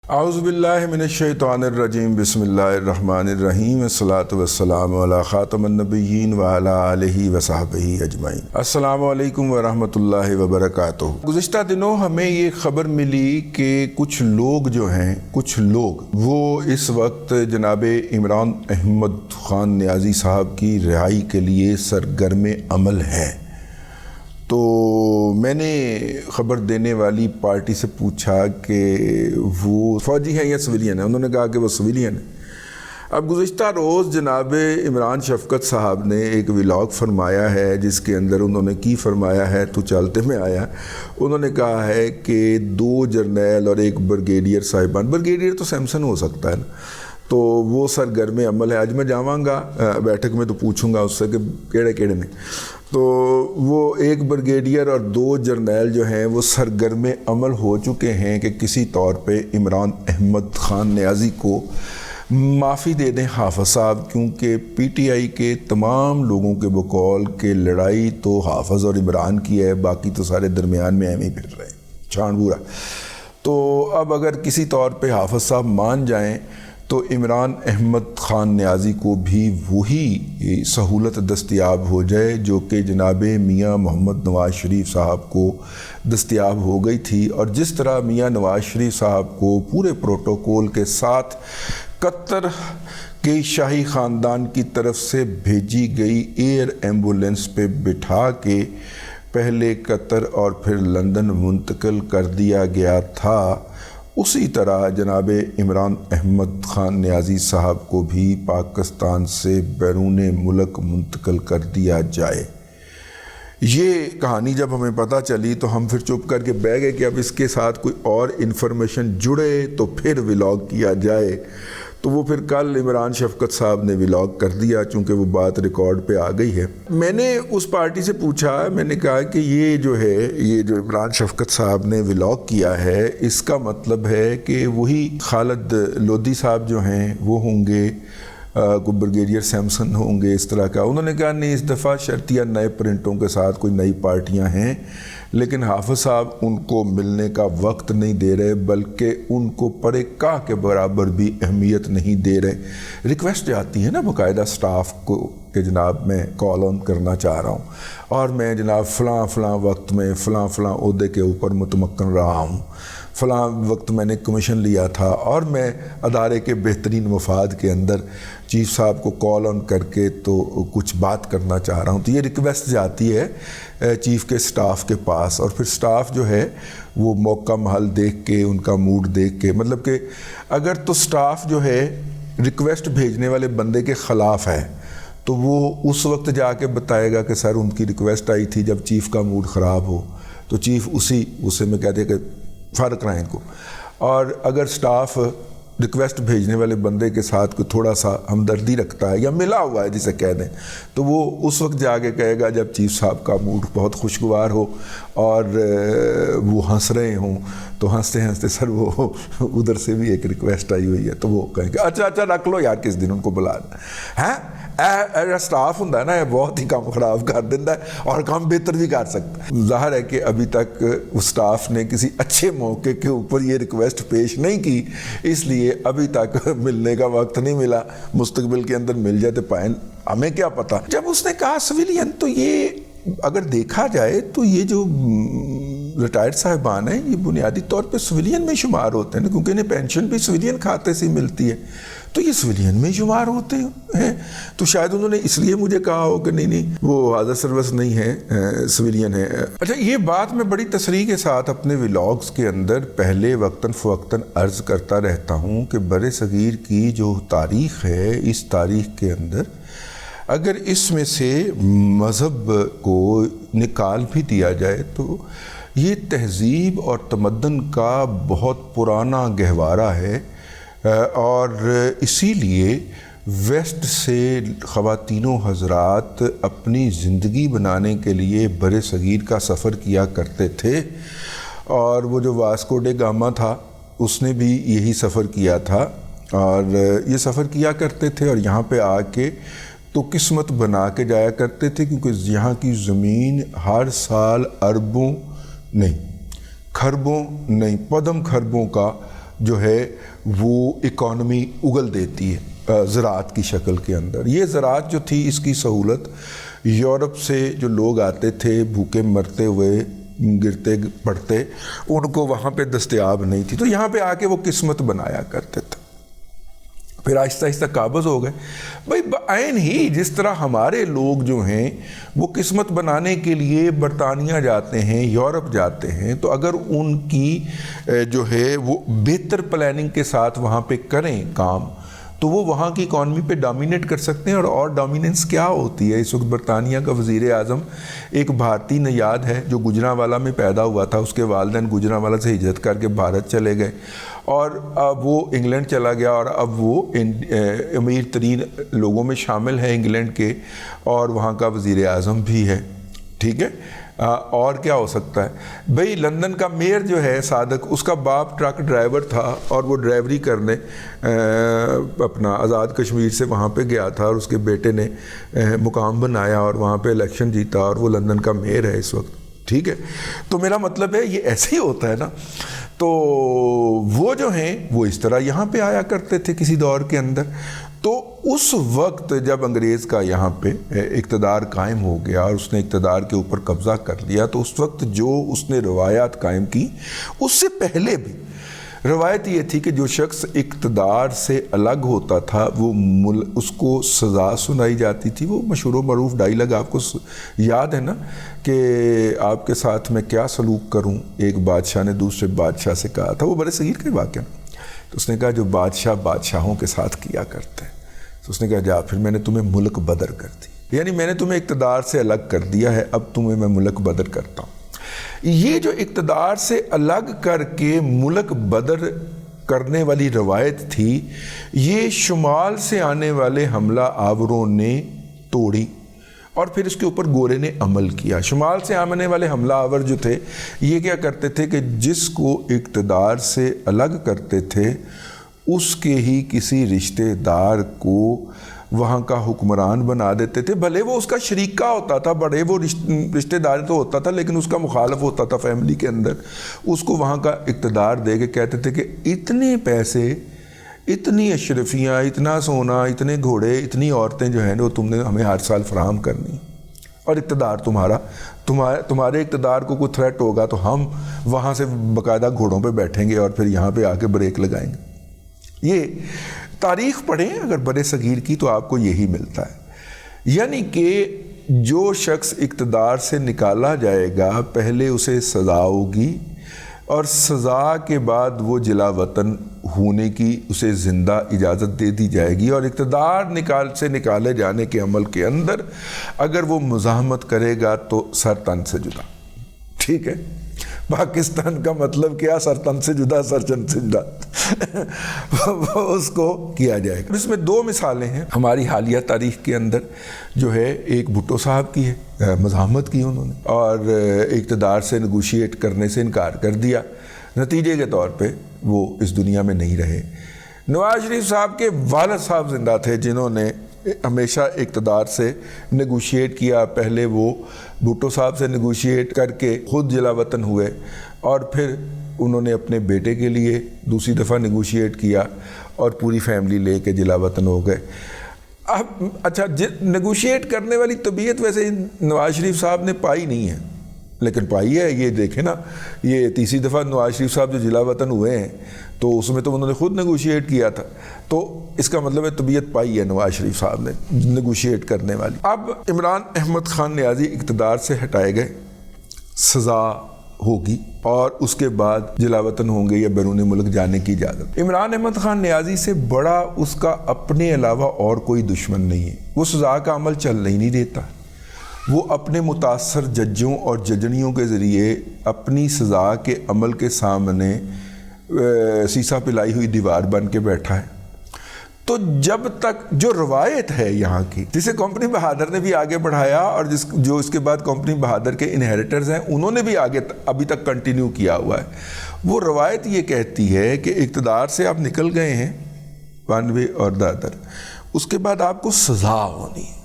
اعوذ باللہ من الشیطان الرجیم بسم اللہ الرحمن الرحیم الصلاۃ والسلام علی خاتم النبیین وعلی آلہ وصحبہ اجمعین۔ السلام علیکم ورحمۃ اللہ وبرکاتہ۔ گزشتہ دنوں ہمیں یہ خبر ملی کہ کچھ لوگ وہ اس وقت جناب عمران احمد خان نیازی صاحب کی رہائی کے لیے سرگرم عمل ہیں۔ تو میں نے خبر دینے والی پارٹی سے پوچھا کہ وہ فوجی ہیں یا سویلین ہیں، انہوں نے کہا کہ وہ سویلین ہیں۔ اب گزشتہ روز جناب عمران شفقت صاحب نے ایک ولاگ فرمایا ہے جس کے اندر انہوں نے کی فرمایا ہے تو چلتے میں آیا۔ انہوں نے کہا ہے کہ 2 جرنیل اور 1 بریگیڈیئر صاحبان، بریگیڈیئر تو سیمسن ہو سکتا ہے نا، تو وہ سرگرم عمل ہے۔ آج میں جاواں گا بیٹھک میں تو پوچھوں گا اس سے کہ کیڑے نے، تو وہ 1 بریگیڈیئر اور 2 جرنیل جو ہیں وہ سرگرم عمل ہو چکے ہیں کہ کسی طور پہ عمران احمد خان نیازی کو معافی دے دیں حافظ صاحب، کیونکہ پی ٹی آئی کے تمام لوگوں کے بقول کہ لڑائی تو حافظ اور عمران کی ہے، باقی تو سارے درمیان میں ایویں پھر رہے ہیں چھان بورا۔ تو اب اگر کسی طور پہ حافظ صاحب مان جائیں تو عمران احمد خان نیازی کو بھی وہی سہولت دستیاب ہو جائے جو کہ جناب میاں محمد نواز شریف صاحب کو دستیاب ہو گئی تھی، اور جس طرح میاں نواز شریف صاحب کو پورے پروٹوکول کے ساتھ قطر کے شاہی خاندان کی طرف سے بھیجی گئی ایئر ایمبولنس پہ بٹھا کے پہلے قطر اور پھر لندن منتقل کر دیا گیا تھا، اسی طرح جناب عمران احمد خان نیازی صاحب کو بھی پاکستان سے بیرون ملک منتقل کر دیا جائے۔ یہ کہانی جب ہمیں پتہ چلی تو ہم پھر چپ کر کے بیٹھ گئے کہ اب اس کے ساتھ کوئی اور انفارمیشن جڑے تو پھر ولاگ کیا جائے۔ تو وہ پھر کل عمران شفقت صاحب نے ولاگ کر دیا چونکہ وہ بات ریکارڈ پہ آ گئی ہے۔ میں نے اس پارٹی سے پوچھا، میں نے کہا کہ یہ جو عمران شفقت صاحب نے ولاگ کیا ہے اس کا مطلب ہے کہ وہی خالد لودھی صاحب جو ہیں وہ ہوں گے، کوئی بریگیڈیئر سیمسن ہوں گے، اس طرح کا۔ انہوں نے کہا نہیں، اس دفعہ شرطیہ نئے پرنٹوں کے ساتھ کوئی نئی پارٹیاں ہیں، لیکن حافظ صاحب ان کو ملنے کا وقت نہیں دے رہے بلکہ ان کو پرے کاہ کے برابر بھی اہمیت نہیں دے رہے۔ ریکویسٹ آتی ہے نا باقاعدہ سٹاف کو کہ جناب میں کال آن کرنا چاہ رہا ہوں اور میں جناب فلاں وقت میں فلاں عہدے کے اوپر متمکن رہا ہوں، فلاں وقت میں نے کمیشن لیا تھا اور میں ادارے کے بہترین مفاد کے اندر چیف صاحب کو کال آن کر کے تو کچھ بات کرنا چاہ رہا ہوں۔ تو یہ ریکویسٹ جاتی ہے چیف کے سٹاف کے پاس، اور پھر سٹاف جو ہے وہ موقع محل دیکھ کے ان کا موڈ دیکھ کے، مطلب کہ اگر تو سٹاف جو ہے ریکویسٹ بھیجنے والے بندے کے خلاف ہے تو وہ اس وقت جا کے بتائے گا کہ سر ان کی ریکویسٹ آئی تھی جب چیف کا موڈ خراب ہو، تو چیف اسے میں کہتے ہیں کہ فارغ کرائیں ان کو۔ اور اگر سٹاف ریکویسٹ بھیجنے والے بندے کے ساتھ کوئی تھوڑا سا ہمدردی رکھتا ہے یا ملا ہوا ہے جسے کہہ دیں، تو وہ اس وقت جا کے کہے گا جب چیف صاحب کا موڈ بہت خوشگوار ہو اور وہ ہنس رہے ہوں، تو ہنستے ہنستے سر وہ ادھر سے بھی ایک ریکویسٹ آئی ہوئی ہے، تو وہ کہیں گے اچھا رکھ لو یار کس دن ان کو بلا ہیں۔ سٹاف ہوں نا یہ بہت ہی کام خراب کر دیتا ہے اور کام بہتر بھی کر سکتا ہے۔ ظاہر ہے کہ ابھی تک اس سٹاف نے کسی اچھے موقع کے اوپر یہ ریکویسٹ پیش نہیں کی، اس لیے ابھی تک ملنے کا وقت نہیں ملا۔ مستقبل کے اندر مل جائے تو پائیں، ہمیں کیا پتہ۔ جب اس نے کہا سویلین، تو یہ اگر دیکھا جائے تو یہ جو ریٹائرڈ صاحبان ہیں یہ بنیادی طور پہ سویلین میں شمار ہوتے ہیں کیونکہ انہیں پینشن بھی سویلین کھاتے سے ملتی ہے، تو یہ سویلین میں شمار ہوتے ہیں۔ تو شاید انہوں نے اس لیے مجھے کہا ہو کہ نہیں وہ حاضر سروس نہیں ہے، سویلین ہے۔ اچھا، یہ بات میں بڑی تصریح کے ساتھ اپنے ولاگز کے اندر پہلے وقتاً فوقتاً عرض کرتا رہتا ہوں کہ بر صغیر کی جو تاریخ ہے، اس تاریخ کے اندر اگر اس میں سے مذہب کو نکال بھی دیا جائے تو یہ تہذیب اور تمدن کا بہت پرانا گہوارہ ہے، اور اسی لیے ویسٹ سے خواتین و حضرات اپنی زندگی بنانے کے لیے بر صغیر کا سفر کیا کرتے تھے، اور وہ جو واسکو ڈے گاما تھا اس نے بھی یہی سفر کیا تھا، اور یہ سفر کیا کرتے تھے اور یہاں پہ آ کے تو قسمت بنا کے جایا کرتے تھے، کیونکہ یہاں کی زمین ہر سال اربوں نہیں، کھربوں نہیں، پدم کھربوں کا جو ہے وہ اکانومی اگل دیتی ہے زراعت کی شکل کے اندر. یہ زراعت جو تھی اس کی سہولت یورپ سے جو لوگ آتے تھے بھوکے مرتے ہوئے گرتے پڑتے ان کو وہاں پہ دستیاب نہیں تھی, تو یہاں پہ آ کے وہ قسمت بنایا کرتے تھے. پھر آہستہ آہستہ قابض ہو گئے. بھائی بعین ہی جس طرح ہمارے لوگ جو ہیں وہ قسمت بنانے کے لیے برطانیہ جاتے ہیں, یورپ جاتے ہیں, تو اگر ان کی جو ہے وہ بہتر پلاننگ کے ساتھ وہاں پہ کریں کام تو وہ وہاں کی اکانومی پہ ڈومینیٹ کر سکتے ہیں. اور ڈومیننس کیا ہوتی ہے؟ اس وقت برطانیہ کا وزیر اعظم ایک بھارتی نیاد ہے جو گجرانوالہ میں پیدا ہوا تھا. اس کے والدین گجرانوالہ سے ہجرت کر کے بھارت چلے گئے اور اب وہ انگلینڈ چلا گیا اور اب وہ امیر ترین لوگوں میں شامل ہے انگلینڈ کے, اور وہاں کا وزیر اعظم بھی ہے. ٹھیک ہے, اور کیا ہو سکتا ہے؟ بھئی لندن کا میئر جو ہے صادق, اس کا باپ ٹرک ڈرائیور تھا اور وہ ڈرائیوری کرنے اپنا آزاد کشمیر سے وہاں پہ گیا تھا اور اس کے بیٹے نے مقام بنایا اور وہاں پہ الیکشن جیتا اور وہ لندن کا میئر ہے اس وقت. ٹھیک ہے, تو میرا مطلب ہے یہ ایسے ہی ہوتا ہے نا. تو وہ جو ہیں وہ اس طرح یہاں پہ آیا کرتے تھے کسی دور کے اندر. تو اس وقت جب انگریز کا یہاں پہ اقتدار قائم ہو گیا اور اس نے اقتدار کے اوپر قبضہ کر لیا, تو اس وقت جو اس نے روایات قائم کی اس سے پہلے بھی روایت یہ تھی کہ جو شخص اقتدار سے الگ ہوتا تھا وہ اس کو سزا سنائی جاتی تھی. وہ مشہور و معروف ڈائیلاگ آپ کو یاد ہے نا کہ آپ کے ساتھ میں کیا سلوک کروں, ایک بادشاہ نے دوسرے بادشاہ سے کہا تھا. وہ بڑے صغیر کا واقعہ. تو اس نے کہا جو بادشاہ بادشاہوں کے ساتھ کیا کرتے ہیں. تو اس نے کہا جا پھر میں نے تمہیں ملک بدر کر دی, یعنی میں نے تمہیں اقتدار سے الگ کر دیا ہے, اب تمہیں میں ملک بدر کرتا ہوں. یہ جو اقتدار سے الگ کر کے ملک بدر کرنے والی روایت تھی یہ شمال سے آنے والے حملہ آوروں نے توڑی اور پھر اس کے اوپر گورے نے عمل کیا. شمال سے آنے والے حملہ آور جو تھے یہ کیا کرتے تھے کہ جس کو اقتدار سے الگ کرتے تھے اس کے ہی کسی رشتہ دار کو وہاں کا حکمران بنا دیتے تھے. بھلے وہ اس کا شریکہ ہوتا تھا, بڑے وہ رشتہ دار تو ہوتا تھا لیکن اس کا مخالف ہوتا تھا فیملی کے اندر, اس کو وہاں کا اقتدار دے کے کہتے تھے کہ اتنے پیسے, اتنی اشرفیاں, اتنا سونا, اتنے گھوڑے, اتنی عورتیں جو ہیں وہ تم نے ہمیں ہر سال فراہم کرنی, اور اقتدار تمہارے اقتدار کو کوئی تھریٹ ہوگا تو ہم وہاں سے باقاعدہ گھوڑوں پہ بیٹھیں گے اور پھر یہاں پہ آ کے بریک لگائیں گے. یہ تاریخ پڑھیں اگر برے صغیر کی تو آپ کو یہی ملتا ہے. یعنی کہ جو شخص اقتدار سے نکالا جائے گا پہلے اسے سزا ہوگی اور سزا کے بعد وہ جلا وطن ہونے کی اسے زندہ اجازت دے دی جائے گی, اور اقتدار سے نکالے جانے کے عمل کے اندر اگر وہ مزاحمت کرے گا تو سر تن سے جدا. ٹھیک ہے, پاکستان کا مطلب کیا؟ سر تن سے جدا, سر چن سے جدا اس کو کیا جائے گا. اس میں دو مثالیں ہیں ہماری حالیہ تاریخ کے اندر جو ہے, ایک بھٹو صاحب کی ہے, مزاحمت کی انہوں نے اور اقتدار سے نیگوشیٹ کرنے سے انکار کر دیا, نتیجے کے طور پہ وہ اس دنیا میں نہیں رہے. نواز شریف صاحب کے والد صاحب زندہ تھے جنہوں نے ہمیشہ اقتدار سے نیگوشیٹ کیا. پہلے وہ بھٹو صاحب سے نیگوشیٹ کر کے خود جلا وطن ہوئے اور پھر انہوں نے اپنے بیٹے کے لیے دوسری دفعہ نیگوشیٹ کیا اور پوری فیملی لے کے جلا وطن ہو گئے. اب اچھا, نیگوشیٹ کرنے والی طبیعت ویسے نواز شریف صاحب نے پائی نہیں ہے لیکن پائی ہے. یہ دیکھیں نا, یہ تیسری دفعہ نواز شریف صاحب جو جلا وطن ہوئے ہیں تو اس میں تو انہوں نے خود نیگوشیٹ کیا تھا, تو اس کا مطلب ہے طبیعت پائی ہے نواز شریف صاحب نے نیگوشیٹ کرنے والی. اب عمران احمد خان نیازی اقتدار سے ہٹائے گئے, سزا ہوگی اور اس کے بعد جلا وطن ہوں گے یا بیرون ملک جانے کی اجازت. عمران احمد خان نیازی سے بڑا اس کا اپنے علاوہ اور کوئی دشمن نہیں ہے. وہ سزا کا عمل چلنے ہی نہیں دیتا. وہ اپنے متاثر ججوں اور ججنیوں کے ذریعے اپنی سزا کے عمل کے سامنے سیسا پلائی ہوئی دیوار بن کے بیٹھا ہے. تو جب تک جو روایت ہے یہاں کی, جسے کمپنی بہادر نے بھی آگے بڑھایا اور جو اس کے بعد کمپنی بہادر کے انہیریٹرز ہیں انہوں نے بھی آگے ابھی تک کنٹینیو کیا ہوا ہے, وہ روایت یہ کہتی ہے کہ اقتدار سے آپ نکل گئے ہیں ون وے اور دا ادر, اس کے بعد آپ کو سزا ہونی ہے.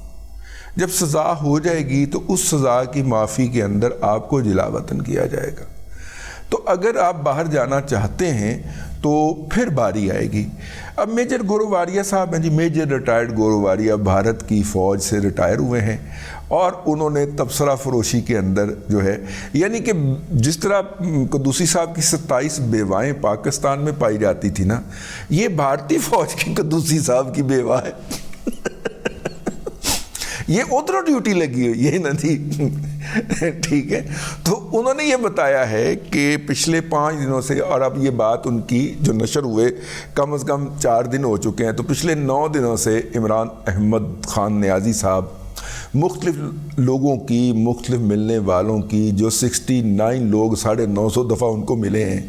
جب سزا ہو جائے گی تو اس سزا کی معافی کے اندر آپ کو جلا وطن کیا جائے گا. تو اگر آپ باہر جانا چاہتے ہیں تو پھر باری آئے گی۔ اب میجر گورواریہ صاحب ہیں جی، میجر ریٹائرڈ گورواریہ بھارت کی فوج سے ریٹائر ہوئے ہیں، اور انہوں نے تبصرہ فروشی کے اندر جو ہے، یعنی کہ جس طرح قدوسی صاحب کی 27 بیوائیں پاکستان میں پائی جاتی تھی نا، یہ بھارتی فوج کی قدوسی صاحب کی بیوہ ہے۔ یہ ادھر ڈیوٹی لگی ہوئی ہے نا تھی، ٹھیک ہے۔ تو انہوں نے یہ بتایا ہے کہ پچھلے 5 دنوں سے، اور اب یہ بات ان کی جو نشر ہوئے کم از کم 4 دن ہو چکے ہیں، تو پچھلے 9 دنوں سے عمران احمد خان نیازی صاحب مختلف لوگوں کی، مختلف ملنے والوں کی، جو 69 لوگ 950 دفعہ ان کو ملے ہیں،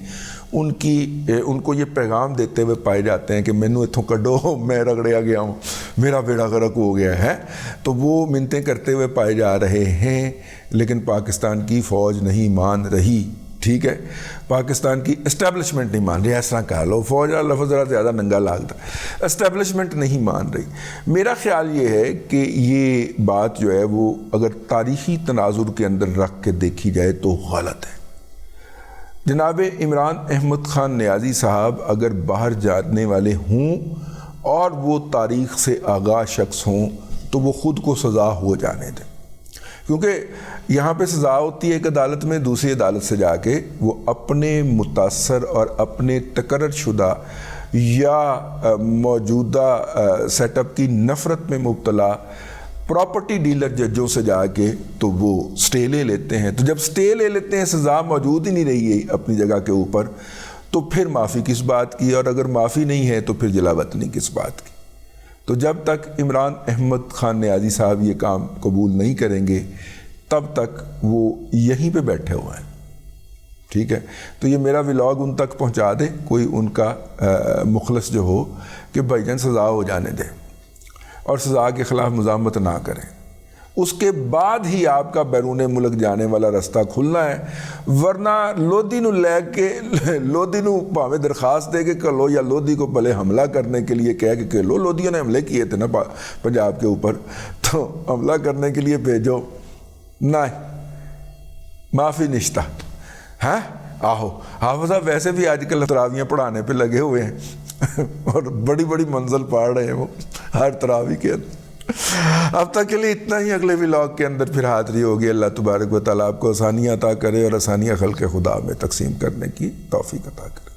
ان کو یہ پیغام دیتے ہوئے پائے جاتے ہیں کہ مینوں اتھوں کڈو، میں رگڑیا گیا ہوں، میرا بیڑا غرق ہو گیا ہے۔ تو وہ منتیں کرتے ہوئے پائے جا رہے ہیں، لیکن پاکستان کی فوج نہیں مان رہی، ٹھیک ہے، پاکستان کی اسٹیبلشمنٹ نہیں مان رہی، اس طرح کہہ لو، فوج کا لفظ ذرا زیادہ ننگا لگتا، اسٹیبلشمنٹ نہیں مان رہی۔ میرا خیال یہ ہے کہ یہ بات جو ہے وہ اگر تاریخی تناظر کے اندر رکھ کے دیکھی جائے تو غلط ہے۔ جناب عمران احمد خان نیازی صاحب اگر باہر جانے والے ہوں اور وہ تاریخ سے آگاہ شخص ہوں تو وہ خود کو سزا ہو جانے دیں، کیونکہ یہاں پہ سزا ہوتی ہے ایک عدالت میں، دوسری عدالت سے جا کے وہ اپنے متاثر اور اپنے تقرر شدہ یا موجودہ سیٹ اپ کی نفرت میں مبتلا پراپرٹی ڈیلر ججوں سے جا کے تو وہ سٹے لے لیتے ہیں۔ تو جب سٹے لے لیتے ہیں، سزا موجود ہی نہیں رہی ہے اپنی جگہ کے اوپر، تو پھر معافی کس بات کی، اور اگر معافی نہیں ہے تو پھر جلا وطنی کس بات کی۔ تو جب تک عمران احمد خان نیازی صاحب یہ کام قبول نہیں کریں گے تب تک وہ یہیں پہ بیٹھے ہوئے ہیں، ٹھیک ہے۔ تو یہ میرا ولاگ ان تک پہنچا دے کوئی ان کا مخلص جو ہو کہ بھائی جان سزا ہو جانے دیں اور سزا کے خلاف مزاحمت نہ کریں، اس کے بعد ہی آپ کا بیرون ملک جانے والا رستہ کھلنا ہے، ورنہ لودھی نو لے کے لودھی نو پاویں درخواست دے کے کلو، یا لودھی کو پہلے حملہ کرنے کے لیے کہہ کے کلو، لودھیوں نے حملے کیے تھے نا پنجاب کے اوپر، تو حملہ کرنے کے لیے بھیجو، نہیں معافی نشتہ، ہاں آہو حافظ صاحب ویسے بھی آج کل تراویاں پڑھانے پہ لگے ہوئے ہیں اور بڑی بڑی منزل پاڑ رہے ہیں وہ ہر تراوی کے اندر۔ اب تک کے لیے اتنا ہی، اگلے ولاگ کے اندر پھر حاضری ہوگی۔ اللہ تبارک و تعالیٰ آپ کو آسانیاں عطا کرے اور آسانیاں خلق خدا میں تقسیم کرنے کی توفیق عطا کرے۔